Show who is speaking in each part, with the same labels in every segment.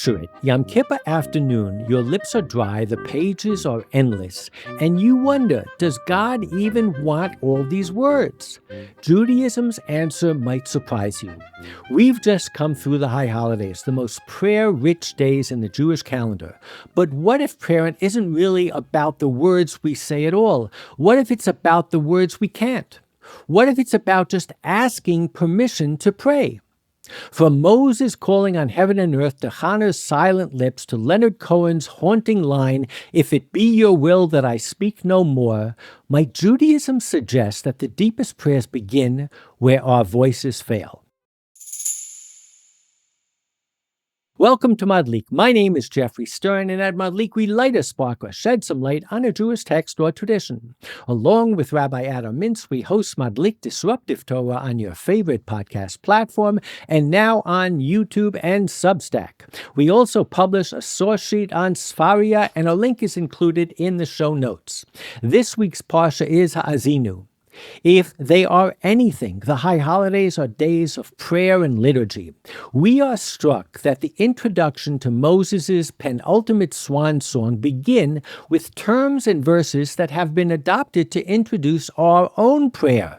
Speaker 1: Picture it, Yom Kippur afternoon, your lips are dry, the pages are endless, and you wonder, does God even want all these words? Judaism's answer might surprise you. We've just come through the high holidays, the most prayer-rich days in the Jewish calendar. But what if prayer isn't really about the words we say at all? What if it's about the words we can't? What if it's about just asking permission to pray? From Moses calling on heaven and earth to Hannah's silent lips to Leonard Cohen's haunting line, "If it be your will that I speak no more," might Judaism suggest that the deepest prayers begin where our voices fail? Welcome to Madlik. My name is Geoffrey Stern, and at Madlik we light a spark or shed some light on a Jewish text or tradition. Along with Rabbi Mintz, we host Madlik Disruptive Torah on your favorite podcast platform, and now on YouTube and Substack. We also publish a source sheet on Sfaria, and a link is included in the show notes. This week's parsha is Ha'azinu. If they are anything, the high holidays are days of prayer and liturgy. We are struck that the introduction to Moses' penultimate swan song begin with terms and verses that have been adopted to introduce our own prayer.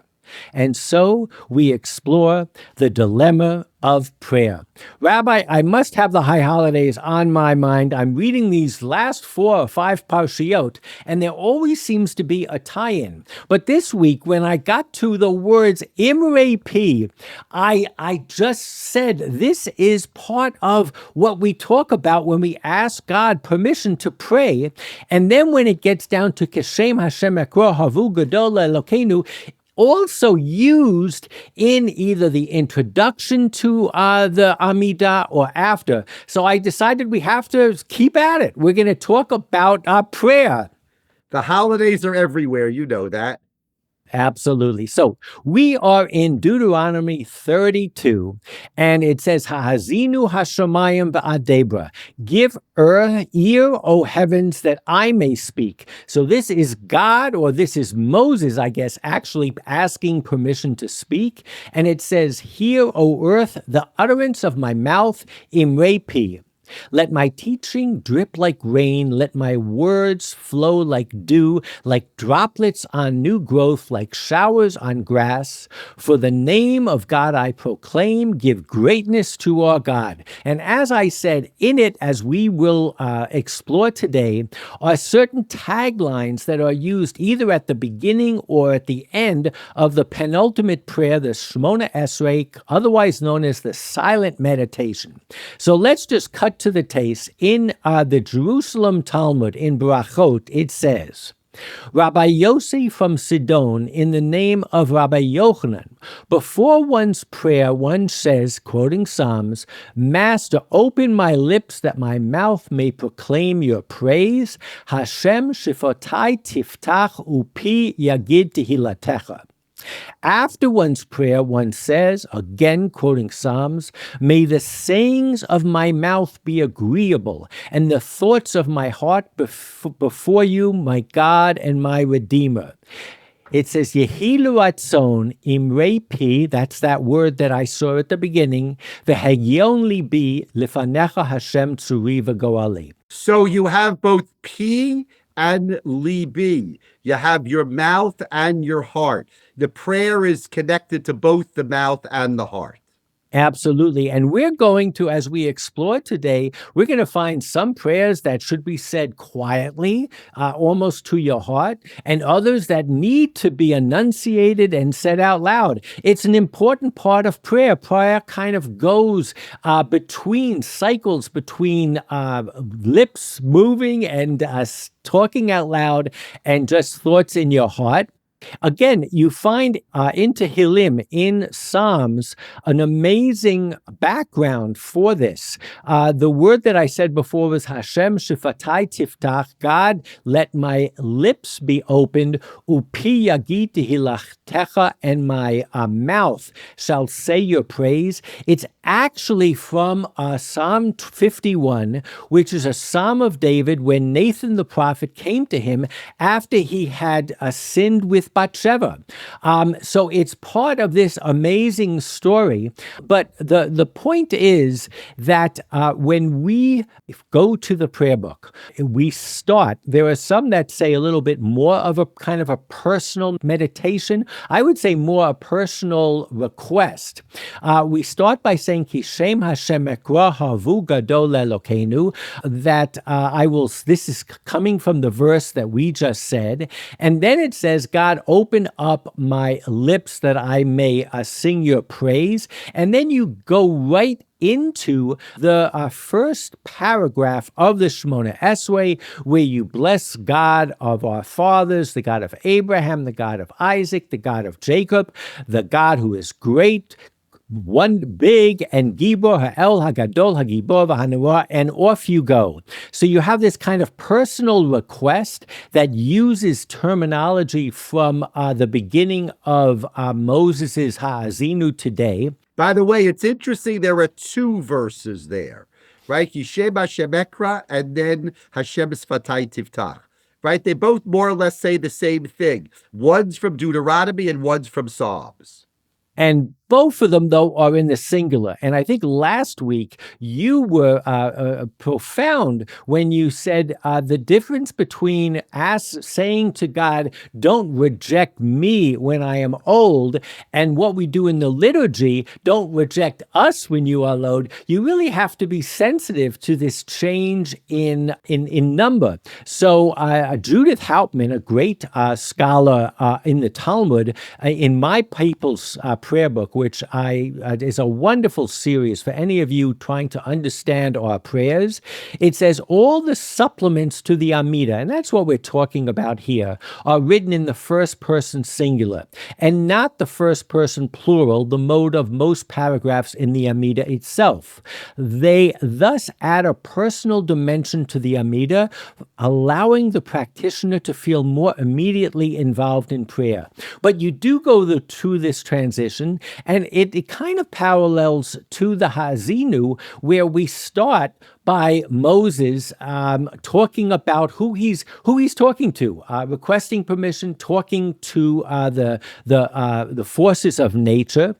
Speaker 1: And so we explore the dilemma of prayer. Rabbi, I must have the high holidays on my mind. I'm reading these last 4 or 5 parshiot, and there always seems to be a tie-in. But this week, when I got to the words Imre P, I just said this is part of what we talk about when we ask God permission to pray. And then when it gets down to Keshem Hashem Ekro Havu Gadol Elokeinu, also used in either the introduction to the Amidah or after. So I decided we have to keep at it. We're going to talk about prayer.
Speaker 2: The holidays are everywhere. You know that.
Speaker 1: Absolutely. So we are in Deuteronomy 32, and it says, Ha'azinu hashamayim ba'adebra. Give ear, O heavens, that I may speak. So this is God, or this is Moses, I guess, actually asking permission to speak. And it says, Hear, O earth, the utterance of my mouth, Imre Pi. Let my teaching drip like rain, let my words flow like dew, like droplets on new growth, like showers on grass. For the name of God I proclaim, give greatness to our God. And as I said, in it, as we will explore today, are certain taglines that are used either at the beginning or at the end of the penultimate prayer, the Shemona Esrei, otherwise known as the silent meditation. So let's just cut to the case. In the Jerusalem Talmud, in Brachot, it says, Rabbi Yossi from Sidon, in the name of Rabbi Yochanan, before one's prayer, one says, quoting Psalms, Master, open my lips that my mouth may proclaim your praise. Hashem shifotai tiftach upi yagid tehilatecha. After one's prayer, one says, again quoting Psalms, May the sayings of my mouth be agreeable, and the thoughts of my heart before you, my God and my Redeemer. It says, Yehi l'ratzon imrei pi, that's that word that I saw at the beginning, v'hegyon libi lefanecha Hashem tzuri v'goali.
Speaker 2: So you have both P and libi. You have your mouth and your heart. The prayer is connected to both the mouth and the heart.
Speaker 1: Absolutely. And we're going to, as we explore today, we're going to find some prayers that should be said quietly, almost to your heart, and others that need to be enunciated and said out loud. It's an important part of prayer. Prayer kind of goes cycles between lips moving and talking out loud and just thoughts in your heart. Again, you find in Tehillim, in Psalms, an amazing background for this. The word that I said before was Hashem shifatai tiftach, God, let my lips be opened, upi yagid tehilachtecha, and my mouth shall say your praise. It's actually from Psalm 51, which is a Psalm of David when Nathan the prophet came to him after he had sinned with with Bathsheba. So it's part of this amazing story. But the point is that when we go to the prayer book, we start, there are some that say a little bit more of a kind of a personal meditation. I would say more a personal request. We start by saying, Kishem Hashem ekra havu gadol Elokeinu, that this is coming from the verse that we just said. And then it says, God, open up my lips that I may sing your praise. And then you go right into the first paragraph of the Shemona Esrei, where you bless God of our fathers, the God of Abraham, the God of Isaac, the God of Jacob, the God who is great, one big, and Gibor Ha'el Hagadol Hagibor V'Hanurah, and off you go. So you have this kind of personal request that uses terminology from the beginning of Moses's Ha'azinu today.
Speaker 2: By the way, it's interesting. There are two verses there, right? Yishem Hashem Ekra and then Hashem Sfatai Tiftach, right? They both more or less say the same thing. One's from Deuteronomy and one's from Psalms.
Speaker 1: And both of them, though, are in the singular. And I think last week you were profound when you said the difference between us saying to God, don't reject me when I am old, and what we do in the liturgy, don't reject us when you are old. You really have to be sensitive to this change in number. So Judith Hauptman, a great scholar in the Talmud, in my people's prayer book, which is a wonderful series for any of you trying to understand our prayers. It says all the supplements to the Amida, and that's what we're talking about here, are written in the first person singular and not the first person plural, the mode of most paragraphs in the Amida itself. They thus add a personal dimension to the Amida, allowing the practitioner to feel more immediately involved in prayer. But you do go through this transition, and it kind of parallels to the Ha'azinu, where we start by Moses talking about who he's talking to, requesting permission, talking to the forces of nature.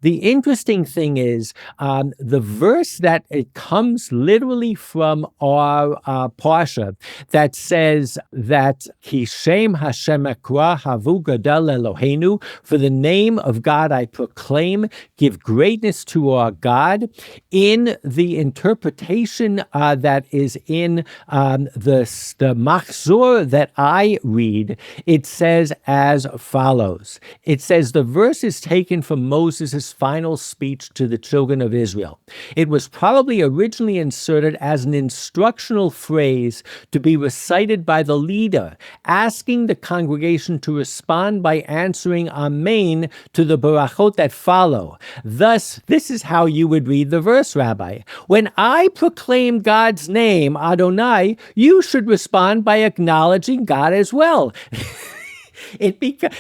Speaker 1: The interesting thing is the verse that it comes literally from our parsha that says that Kishem Hashem ekra havu gadol Eloheinu, for the name of God I proclaim, give greatness to our God. In the interpretation that is in the Machzor that I read, it says as follows. It says the verse is taken from Moses' final speech to the children of Israel. It was probably originally inserted as an instructional phrase to be recited by the leader, asking the congregation to respond by answering Amen to the barachot that follow. Thus, this is how you would read the verse, Rabbi. When I proclaim God's name, Adonai, you should respond by acknowledging God as well.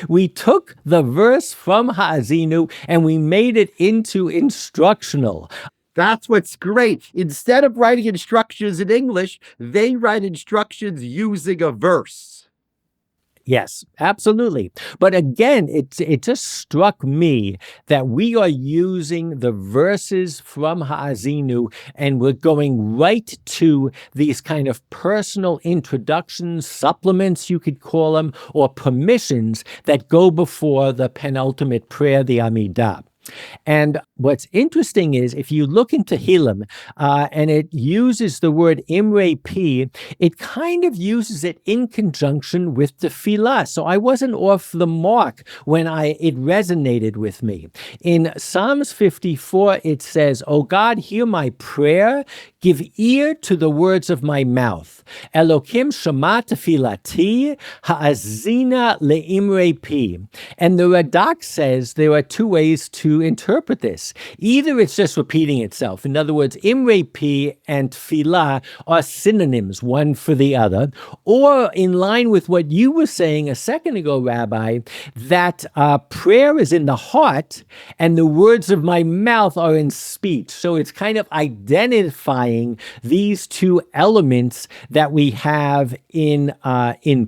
Speaker 1: We took the verse from Ha'azinu and we made it into instructional.
Speaker 2: That's what's great. Instead of writing instructions in English, they write instructions using a verse.
Speaker 1: Yes, absolutely. But again, it just struck me that we are using the verses from Ha'azinu and we're going right to these kind of personal introductions, supplements you could call them, or permissions that go before the penultimate prayer, the Amidah. And what's interesting is if you look into Tehillim and it uses the word Imre Pi, it kind of uses it in conjunction with Tefillah. So I wasn't off the mark when it resonated with me. In Psalms 54, it says, "O God, hear my prayer, give ear to the words of my mouth. Elokim shema tefilati, ha'azina le'imre pi." And the Radak says there are two ways to interpret this. Either it's just repeating itself. In other words, Imre Pi and Tefillah are synonyms, one for the other. Or in line with what you were saying a second ago, Rabbi, that prayer is in the heart and the words of my mouth are in speech. So it's kind of identifying these two elements that we have in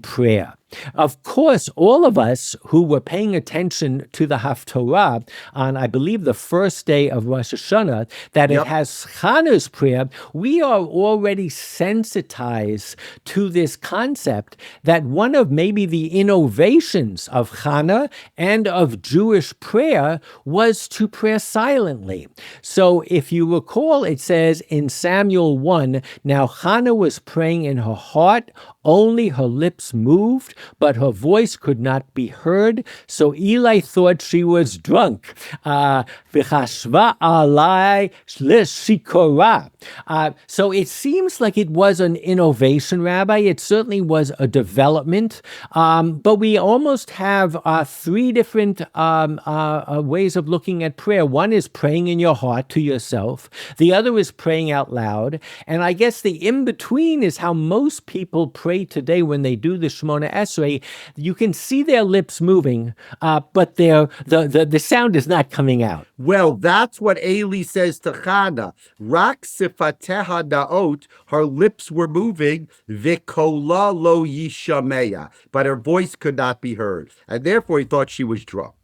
Speaker 1: prayer. Of course, all of us who were paying attention to the Haftorah on, I believe, the first day of Rosh Hashanah, that it
Speaker 2: Yep.
Speaker 1: has Chana's prayer, we are already sensitized to this concept that one of maybe the innovations of Chana and of Jewish prayer was to pray silently. So if you recall, it says in Samuel 1, now Chana was praying in her heart, only her lips moved, but her voice could not be heard. So Eli thought she was drunk. V'chashva alai l'shikora. So it seems like it was an innovation, Rabbi. It certainly was a development. But we almost have three different ways of looking at prayer. One is praying in your heart to yourself. The other is praying out loud. And I guess the in-between is how most people pray today when they do the Shemona Esrei. You can see their lips moving, but the sound is not coming out.
Speaker 2: Well, that's what Eli says to Chana. Rak sifateha naot, her lips were moving, v'kola lo yishameya, but her voice could not be heard. And therefore he thought she was drunk.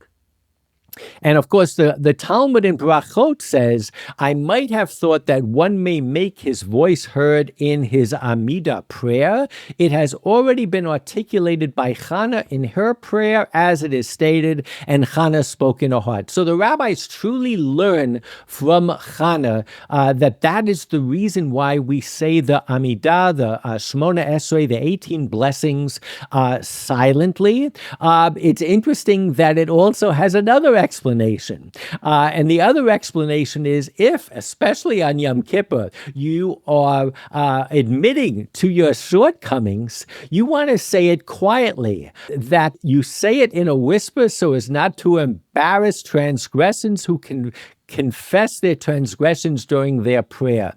Speaker 1: And of course, the Talmud in Brachot says, I might have thought that one may make his voice heard in his Amidah prayer. It has already been articulated by Chana in her prayer, as it is stated, and Chana spoke in her heart. So the rabbis truly learn from Chana that is the reason why we say the Amidah, the Shemona Esrei, the 18 blessings, silently. It's interesting that it also has another explanation. And the other explanation is if, especially on Yom Kippur, you are admitting to your shortcomings, you want to say it quietly, that you say it in a whisper so as not to embarrass transgressors who can confess their transgressions during their prayer.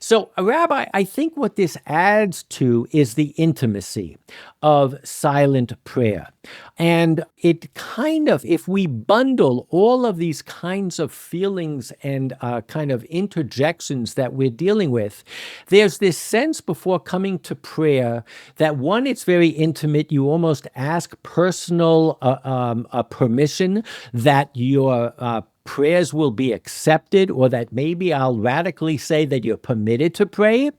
Speaker 1: So, Rabbi, I think what this adds to is the intimacy of silent prayer. And it kind of, if we bundle all of these kinds of feelings and kind of interjections that we're dealing with, there's this sense before coming to prayer that one, it's very intimate. You almost ask personal permission that your prayers will be accepted, or that maybe I'll radically say that you're permitted to pray.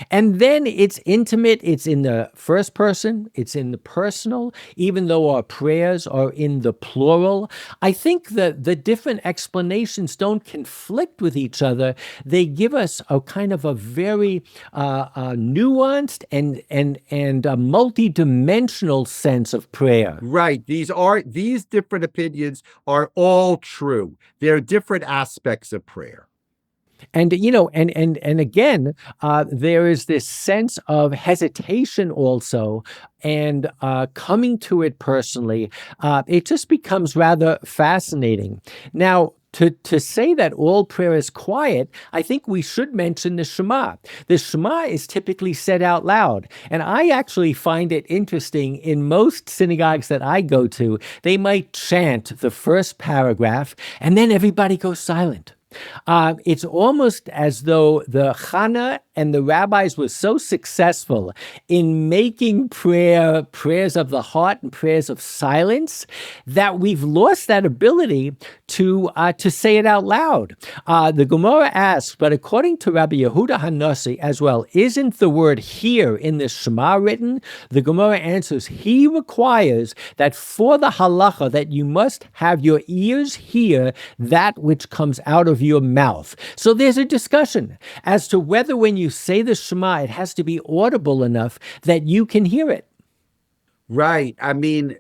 Speaker 1: And then it's intimate. It's in the first person. It's in the personal, even though our prayers are in the plural. I think that the different explanations don't conflict with each other. They give us a kind of a very nuanced and a multi-dimensional sense of prayer.
Speaker 2: Right. These different opinions are all true. There are different aspects of prayer.
Speaker 1: And, and again, there is this sense of hesitation also, and coming to it personally, it just becomes rather fascinating. Now, to say that all prayer is quiet, I think we should mention the Shema. The Shema is typically said out loud. And I actually find it interesting in most synagogues that I go to, they might chant the first paragraph and then everybody goes silent. It's almost as though the Chana and the rabbis were so successful in making prayers of the heart and prayers of silence that we've lost that ability to say it out loud. The Gemara asks, but according to Rabbi Yehuda Hanasi as well, isn't the word here in the Shema written? The Gemara answers, he requires that for the halacha that you must have your ears hear that which comes out of your mouth. So there's a discussion as to whether when you say the Shema, it has to be audible enough that you can hear it.
Speaker 2: Right. I mean,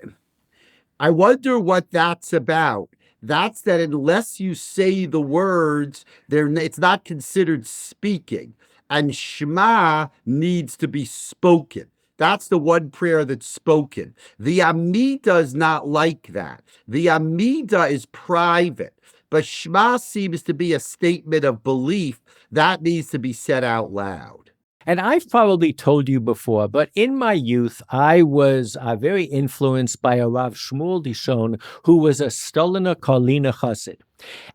Speaker 2: I wonder what that's about. That's that unless you say the words, it's not considered speaking. And Shema needs to be spoken. That's the one prayer that's spoken. The Amidah is not like that. The Amidah is private. But Shema seems to be a statement of belief that needs to be said out loud.
Speaker 1: And I've probably told you before, but in my youth, I was very influenced by a Rav Shmuel Dishon, who was a Stoliner Karliner Chassid.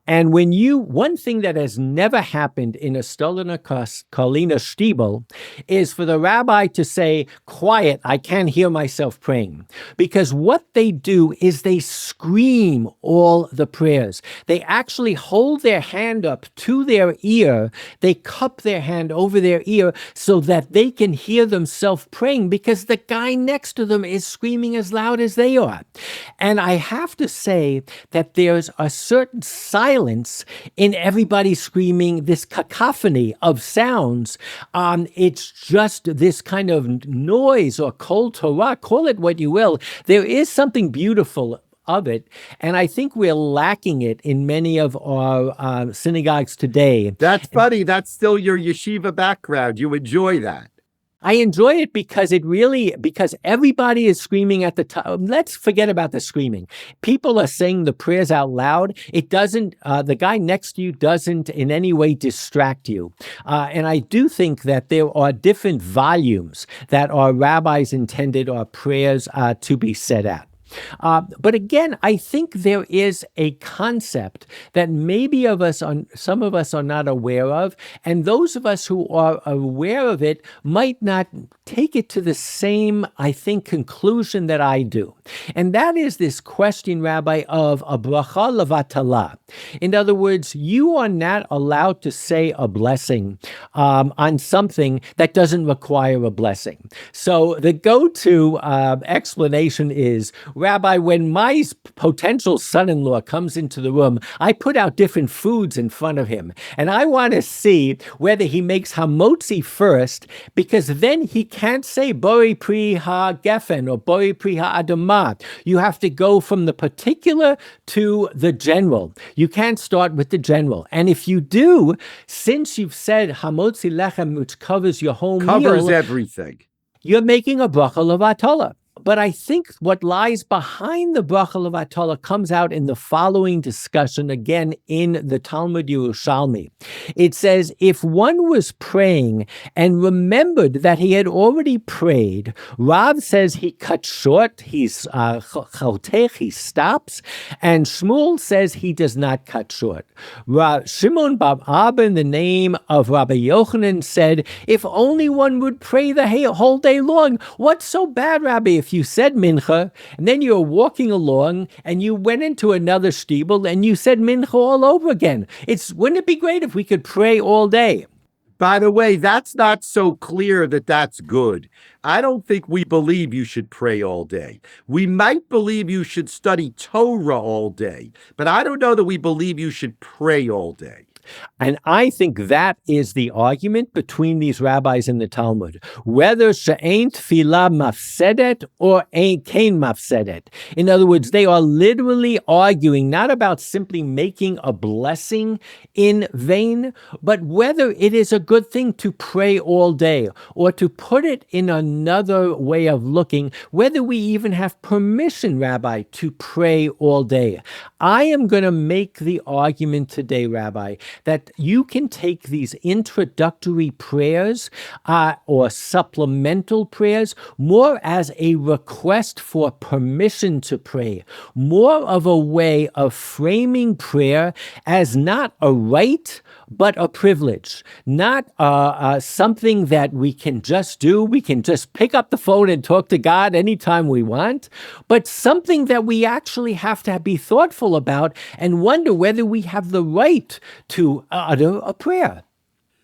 Speaker 1: And one thing that has never happened in a Stoliner Karliner Stiebel is for the rabbi to say, quiet, I can't hear myself praying. Because what they do is they scream all the prayers. They actually hold their hand up to their ear. They cup their hand over their ear so that they can hear themselves praying because the guy next to them is screaming as loud as they are. And I have to say that there's a certain silence in everybody screaming, this cacophony of sounds. It's just this kind of noise or kol Torah, call it what you will. There is something beautiful of it, and I think we're lacking it in many of our synagogues today.
Speaker 2: That's funny. That's still your yeshiva background. You enjoy that.
Speaker 1: I enjoy it because everybody is screaming at the top. Let's forget about the screaming. People are saying the prayers out loud. It doesn't, the guy next to you doesn't in any way distract you. And I do think that there are different volumes that our rabbis intended our prayers to be said at. But again, I think there is a concept that maybe some of us are not aware of, and those of us who are aware of it might not take it to the same, I think, conclusion that I do. And that is this question, Rabbi, of a bracha levatala. In other words, you are not allowed to say a blessing on something that doesn't require a blessing. So the go-to explanation is, Rabbi, when my potential son-in-law comes into the room, I put out different foods in front of him. And I want to see whether he makes hamotzi first, because then he can't say bori pri ha-gefen or bori pri ha-adamah. You have to go from the particular to the general. You can't start with the general. And if you do, since you've said hamotzi lechem, which covers your whole meal,
Speaker 2: covers everything,
Speaker 1: you're making a bracha levatala. But I think what lies behind the bracha levatala comes out in the following discussion, again in the Talmud Yerushalmi. It says, if one was praying and remembered that he had already prayed, Rav says he cut short, he's chotech, he stops, and Shmuel says he does not cut short. Shimon bar Abba, in the name of Rabbi Yochanan, said, if only one would pray the whole day long, what's so bad, Rabbi, if you said mincha, and then you were walking along, and you went into another stiebel, and you said mincha all over again? Wouldn't it be great if we could pray all day?
Speaker 2: By the way, that's not so clear that that's good. I don't think we believe you should pray all day. We might believe you should study Torah all day, but I don't know that we believe you should pray all day.
Speaker 1: And I think that is the argument between these rabbis in the Talmud, whether she'ein tefillah mafsedet or ein kein mafsedet. In other words, they are literally arguing not about simply making a blessing in vain, but whether it is a good thing to pray all day, or to put it in another way of looking, whether we even have permission, Rabbi, to pray all day. I am going to make the argument today, Rabbi, that you can take these introductory prayers or supplemental prayers more as a request for permission to pray, more of a way of framing prayer as not a right, but a privilege, not something that we can just do. We can just pick up the phone and talk to God anytime we want, but something that we actually have to be thoughtful about and wonder whether we have the right to utter a prayer.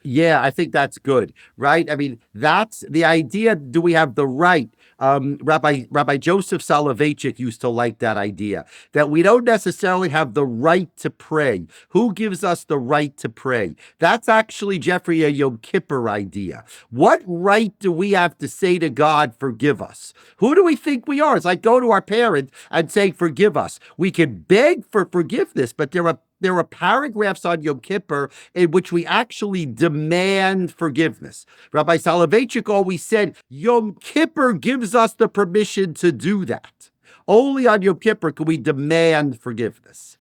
Speaker 2: Yeah, I think that's good, right? I mean, that's the idea. Do we have the right? Rabbi Joseph Soloveitchik used to like that idea, that we don't necessarily have the right to pray. Who gives us the right to pray? That's actually, Geoffrey, a Yom Kippur idea. What right do we have to say to God, forgive us? Who do we think we are? It's like go to our parent and say, forgive us. We can beg for forgiveness, but there are paragraphs on Yom Kippur in which we actually demand forgiveness. Rabbi Soloveitchik always said, Yom Kippur gives us the permission to do that. Only on Yom Kippur can we demand forgiveness.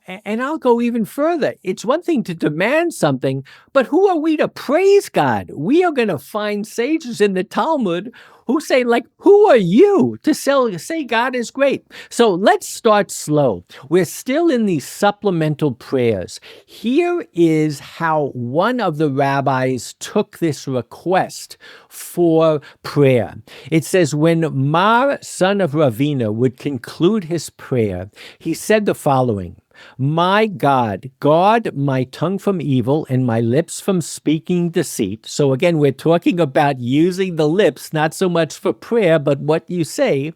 Speaker 1: And I'll go even further. It's one thing to demand something, but who are we to praise God? We are going to find sages in the Talmud who say, like, who are you to say God is great? So let's start slow. We're still in these supplemental prayers. Here is how one of the rabbis took this request for prayer. It says, when Mar, son of Ravina, would conclude his prayer, he said the following: my God, guard my tongue from evil and my lips from speaking deceit. So again, we're talking about using the lips, not so much for prayer, but what you say.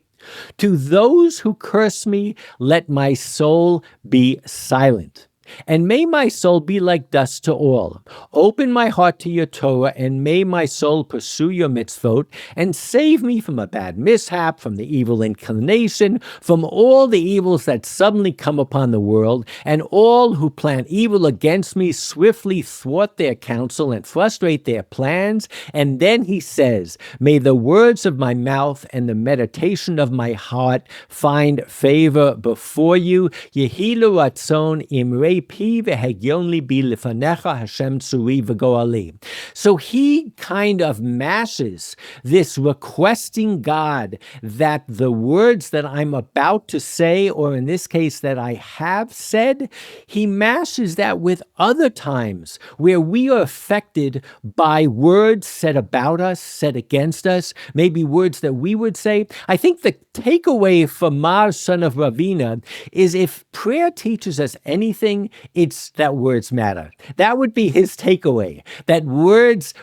Speaker 1: To those who curse me, let my soul be silent. And may my soul be like dust to all. Open my heart to your Torah, and may my soul pursue your mitzvot, and save me from a bad mishap, from the evil inclination, from all the evils that suddenly come upon the world, and all who plan evil against me swiftly thwart their counsel and frustrate their plans. And then he says, may the words of my mouth and the meditation of my heart find favor before you. Yehi l'ratzon imrei pi v'hegyon libi lefanecha Hashem tzuri v'goali. So he kind of mashes this requesting God that the words that I'm about to say, or in this case that I have said, he mashes that with other times where we are affected by words said about us, said against us, maybe words that we would say. I think the takeaway for Mar, son of Ravina, is if prayer teaches us anything, it's that words matter. That would be his takeaway, that words,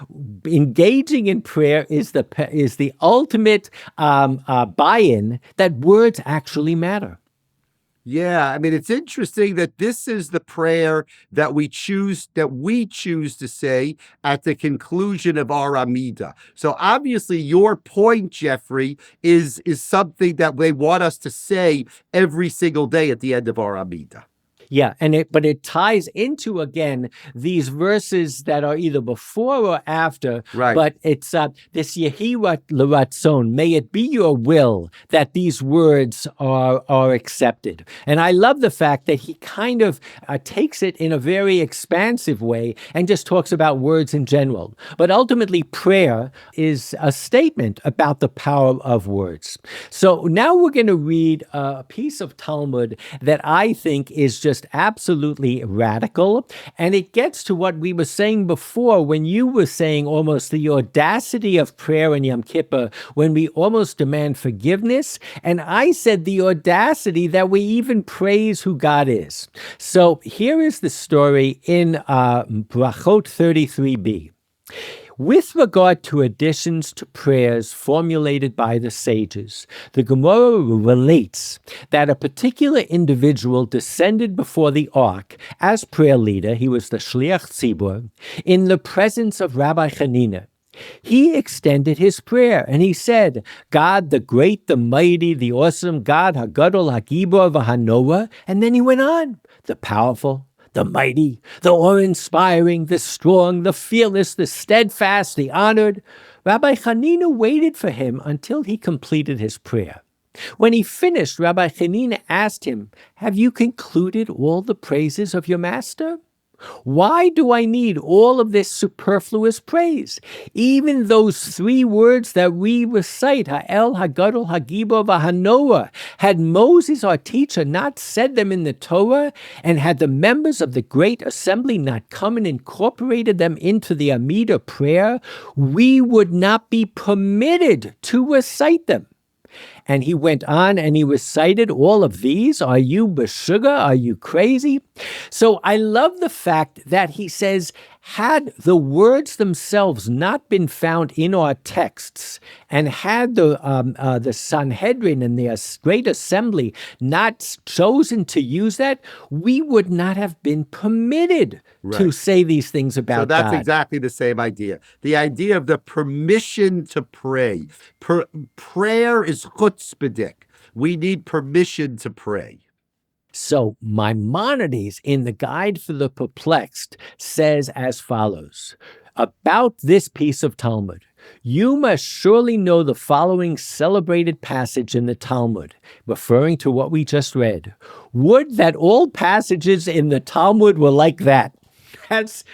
Speaker 1: engaging in prayer is the ultimate buy-in, that words actually matter.
Speaker 2: Yeah, I mean, it's interesting that this is the prayer that we choose to say at the conclusion of our Amidah. So obviously your point, Geoffrey, is something that they want us to say every single day at the end of our Amidah.
Speaker 1: Yeah, but it ties into, again, these verses that are either before or after.
Speaker 2: Right.
Speaker 1: But it's this Yehi l'ratzon, may it be your will that these words are accepted. And I love the fact that he kind of takes it in a very expansive way and just talks about words in general. But ultimately, prayer is a statement about the power of words. So now we're going to read a piece of Talmud that I think is just absolutely radical. And it gets to what we were saying before when you were saying almost the audacity of prayer in Yom Kippur, when we almost demand forgiveness. And I said the audacity that we even praise who God is. So here is the story in Brachot 33b. With regard to additions to prayers formulated by the sages, the Gemara relates that a particular individual descended before the ark as prayer leader, he was the Shliach Tzibur, in the presence of Rabbi Hanina. He extended his prayer and he said, God, the great, the mighty, the awesome, God, HaGadol, HaGibor, VaHanoah, and then he went on, the powerful, the mighty, the awe-inspiring, the strong, the fearless, the steadfast, the honored. Rabbi Hanina waited for him until he completed his prayer. When he finished, Rabbi Hanina asked him, have you concluded all the praises of your master? Why do I need all of this superfluous praise? Even those three words that we recite, Ha'el, HaGadol, HaGibor, VaHanoah, had Moses, our teacher, not said them in the Torah, and had the members of the great assembly not come and incorporated them into the Amidah prayer, we would not be permitted to recite them. And he went on and he recited all of these. Are you b'shuga? Are you crazy? So I love the fact that he says, had the words themselves not been found in our texts, and had the Sanhedrin and the Great Assembly not chosen to use that, we would not have been permitted to say these things about God.
Speaker 2: So that's exactly the same idea. The idea of the permission to pray. Prayer is chutzpahdik. We need permission to pray.
Speaker 1: So Maimonides, in the Guide for the Perplexed, says as follows about this piece of Talmud. You must surely know the following celebrated passage in the Talmud, referring to what we just read. Would that all passages in the Talmud were like that. That's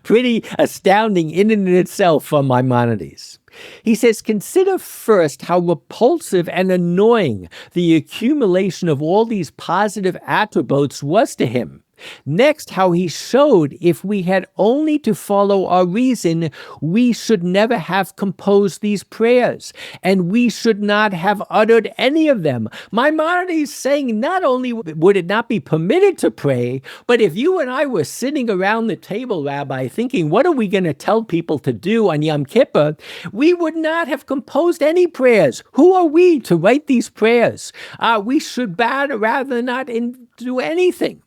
Speaker 1: pretty astounding in and in itself from Maimonides. He says, consider first how repulsive and annoying the accumulation of all these positive attributes was to him. Next, how he showed if we had only to follow our reason, we should never have composed these prayers, and we should not have uttered any of them. Maimonides saying not only would it not be permitted to pray, but if you and I were sitting around the table, Rabbi, thinking, what are we going to tell people to do on Yom Kippur? We would not have composed any prayers. Who are we to write these prayers? We should rather not do anything.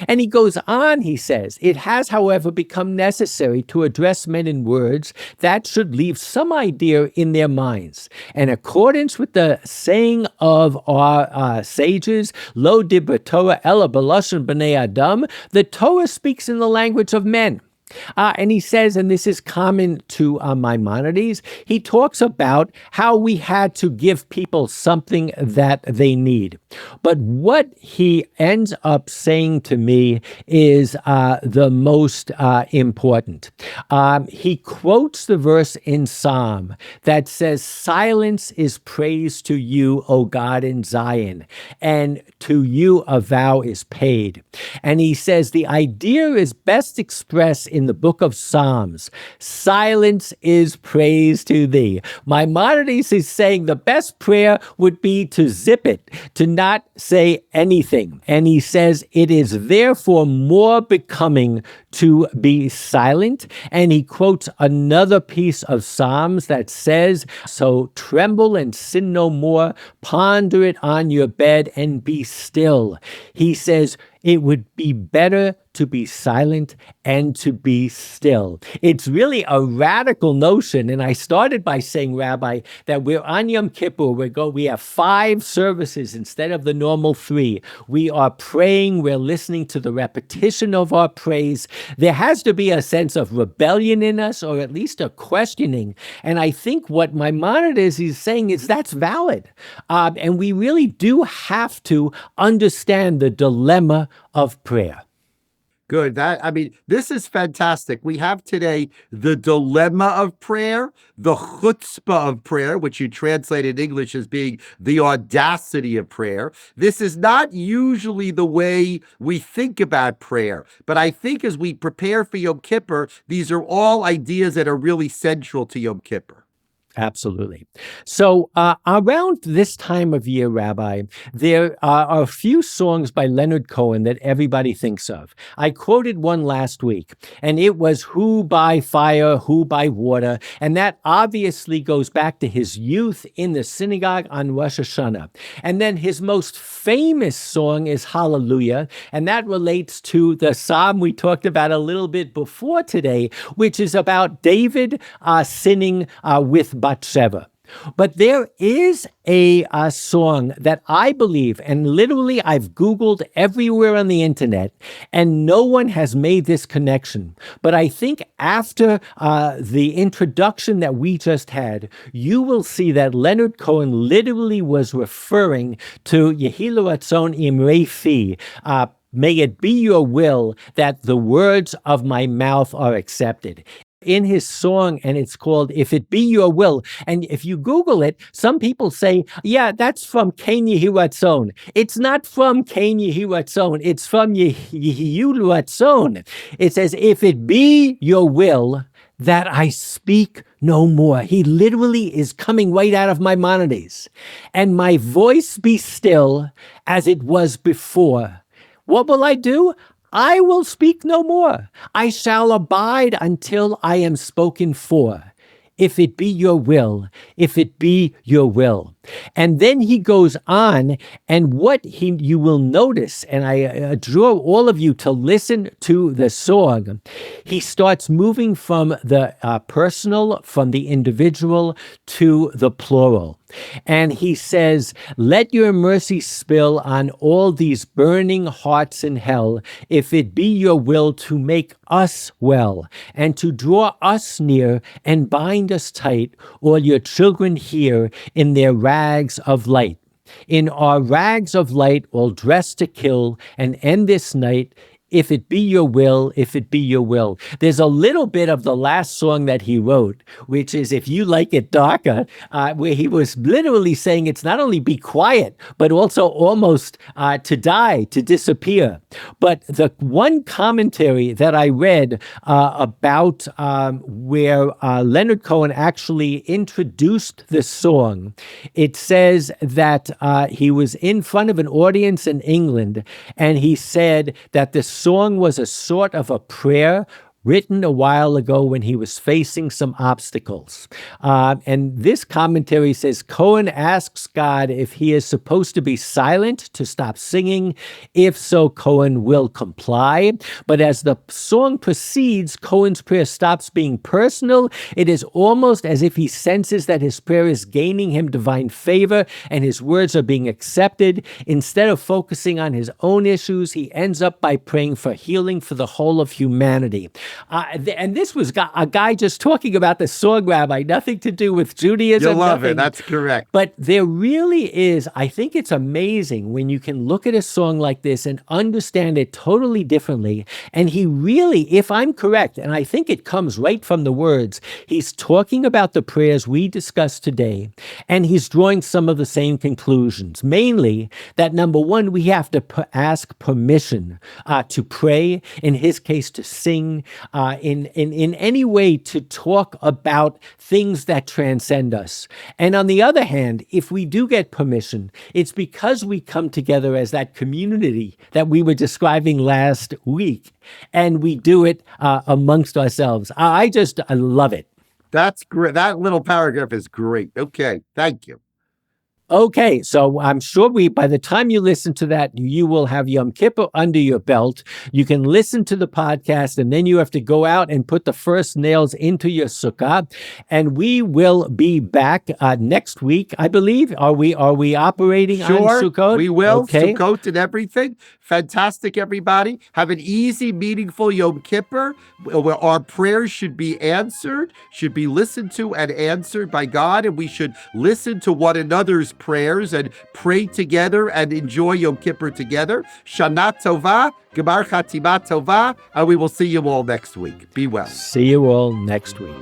Speaker 1: And he goes on, he says, it has, however, become necessary to address men in words that should leave some idea in their minds. In accordance with the saying of our sages, Lo dibra Torah ela b'lashon b'nei Adam, the Torah speaks in the language of men. And he says, and this is common to Maimonides, he talks about how we had to give people something that they need. But what he ends up saying to me is the most important. He quotes the verse in Psalm that says, silence is praise to you, O God in Zion, and to you a vow is paid. And he says the idea is best expressed in the book of Psalms. Silence is praise to thee. Maimonides is saying the best prayer would be to zip it, to not say anything. And he says it is therefore more becoming to be silent. And he quotes another piece of Psalms that says, so tremble and sin no more, ponder it on your bed and be still. He says, it would be better to be silent and to be still. It's really a radical notion. And I started by saying, Rabbi, that we're on Yom Kippur. We have 5 services instead of the normal 3. We are praying. We're listening to the repetition of our praise. There has to be a sense of rebellion in us, or at least a questioning. And I think what Maimonides is saying is that's valid. And we really do have to understand the dilemma of prayer.
Speaker 2: Good. This is fantastic. We have today the dilemma of prayer, the chutzpah of prayer, which you translate in English as being the audacity of prayer. This is not usually the way we think about prayer, but I think as we prepare for Yom Kippur, these are all ideas that are really central to Yom Kippur.
Speaker 1: Absolutely. So around this time of year, Rabbi, there are a few songs by Leonard Cohen that everybody thinks of. I quoted one last week, and it was Who by Fire, Who by Water, and that obviously goes back to his youth in the synagogue on Rosh Hashanah. And then his most famous song is Hallelujah, and that relates to the psalm we talked about a little bit before today, which is about David sinning with Bathsheba. But there is a song that I believe, and literally I've Googled everywhere on the internet, and no one has made this connection. But I think after the introduction that we just had, you will see that Leonard Cohen literally was referring to Yehi Ratzon Imrei Fi. May it be your will that the words of my mouth are accepted. In his song, and it's called If It Be Your Will. And if you Google it, some people say, yeah, that's from Ken Yehi Ratzon. It's not from Ken Yehi Ratzon. It's from Yehi Ratzon. It says, if it be your will that I speak no more. He literally is coming right out of Maimonides. And my voice be still as it was before. What will I do? I will speak no more. I shall abide until I am spoken for. If it be your will, if it be your will. And then he goes on, and you will notice, and I draw all of you to listen to the song. He starts moving from the personal, from the individual to the plural. And he says, let your mercy spill on all these burning hearts in hell, if it be your will to make us well, and to draw us near and bind us tight, all your children here in their rags of light. In our rags of light, all dressed to kill, and end this night, if it be your will, if it be your will. There's a little bit of the last song that he wrote, which is If You Like It Darker, where he was literally saying it's not only be quiet, but also almost to die, to disappear. But the one commentary that I read about where Leonard Cohen actually introduced the song, it says that he was in front of an audience in England, and he said that the song was a sort of a prayer written a while ago when he was facing some obstacles. And this commentary says, Cohen asks God if he is supposed to be silent to stop singing. If so, Cohen will comply. But as the song proceeds, Cohen's prayer stops being personal. It is almost as if he senses that his prayer is gaining him divine favor and his words are being accepted. Instead of focusing on his own issues, he ends up by praying for healing for the whole of humanity. And this was a guy just talking about the song, Rabbi, nothing to do with Judaism.
Speaker 2: You'll love
Speaker 1: nothing.
Speaker 2: it. That's correct.
Speaker 1: But there really is, I think it's amazing when you can look at a song like this and understand it totally differently. And he really, if I'm correct, and I think it comes right from the words, he's talking about the prayers we discussed today, and he's drawing some of the same conclusions. Mainly that, number one, we have to ask permission to pray, in his case to sing, in any way to talk about things that transcend us. And on the other hand, if we do get permission, it's because we come together as that community that we were describing last week, and we do it amongst ourselves. I love it.
Speaker 2: That's great. That little paragraph is great. Okay, thank you.
Speaker 1: Okay, so I'm sure by the time you listen to that, you will have Yom Kippur under your belt. You can listen to the podcast, and then you have to go out and put the first nails into your sukkah. And we will be back next week, I believe. Are we operating on Sukkot?
Speaker 2: We will.
Speaker 1: Okay.
Speaker 2: Sukkot and everything. Fantastic, everybody. Have an easy, meaningful Yom Kippur, where our prayers should be answered, should be listened to and answered by God, and we should listen to one another's prayers and pray together and enjoy Yom Kippur together. Shana Tova, Gemar Chatima Tova, and we will see you all next week. Be well.
Speaker 1: See you all next week.